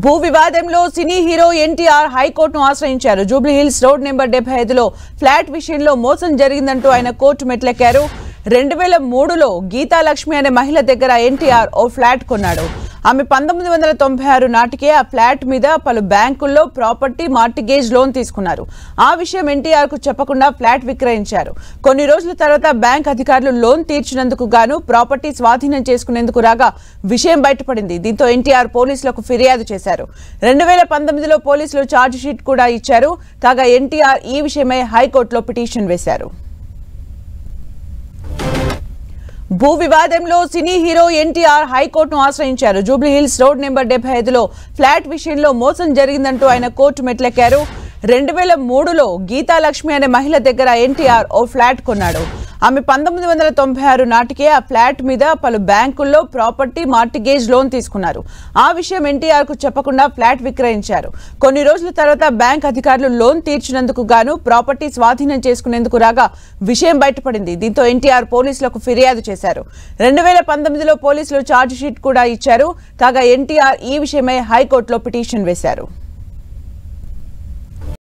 భూ వివాదంలో cine hero NTR హైకోర్టును ఆశ్రయించారు. జూబ్లీ హిల్స్ రోడ్ నెంబర్ 75లో ఫ్లాట్ విషయంలో మోసం జరిగిందంటూ ఆయన కోర్టు మెట్లెక్కారు. 2003లో గీతాలక్ష్మి అనే మహిళ దగ్గర ఎన్టీఆర్ ఓ ఫ్లాట్ కొన్నాడు. ఆమె 1996 నాటికే ఆ ఫ్లాట్ మీద పలు బ్యాంకుల్లో ప్రాపర్టీ మార్టిగేజ్ లోన్ తీసుకున్నారు. ఆ విషయం ఎన్టీఆర్ కు చెప్పకుండా ఫ్లాట్ విక్రయించారు. కొన్ని రోజుల తర్వాత బ్యాంక్ అధికారులు లోన్ తీర్చినందుకు గాను ప్రాపర్టీ స్వాధీనం చేసుకునేందుకు రాగా విషయం బయటపడింది. దీంతో ఎన్టీఆర్ పోలీసులకు ఫిర్యాదు చేశారు. 2019లో పోలీసులు ఛార్జ్ షీట్ కూడా ఇచ్చారు. కాగా ఎన్టీఆర్ ఈ విషయమై హైకోర్టులో పిటిషన్ వేశారు. భూ వివాదంలో సినీ హీరో ఎన్టీఆర్ హైకోర్టును ఆశ్రయించారు. జూబ్లీ హిల్స్ రోడ్ నెంబర్ 75లో ఫ్లాట్ విషయంలో మోసం జరిగిందంటూ ఆయన కోర్టు మెట్లెక్కారు. 2003లో గీతాలక్ష్మి అనే మహిళ దగ్గర ఎన్టీఆర్ ఓ ఫ్లాట్ కొన్నాడు. ఆమె 1996 నాటికే ఆ ఫ్లాట్ మీద పలు బ్యాంకుల్లో ప్రాపర్టీ మార్టిగేజ్ లోన్ తీసుకున్నారు. ఆ విషయం ఎన్టీఆర్ కు చెప్పకుండా ఫ్లాట్ విక్రయించారు. కొన్ని రోజుల తర్వాత బ్యాంక్ అధికారులు లోన్ తీర్చినందుకు గాను ప్రాపర్టీ స్వాధీనం చేసుకునేందుకు రాగా విషయం బయటపడింది. దీంతో ఎన్టీఆర్ పోలీసులకు ఫిర్యాదు చేశారు. 2019లో పోలీసులు ఛార్జ్ షీట్ కూడా ఇచ్చారు. కాగా ఎన్టీఆర్ ఈ విషయమై హైకోర్టులో పిటిషన్ వేశారు.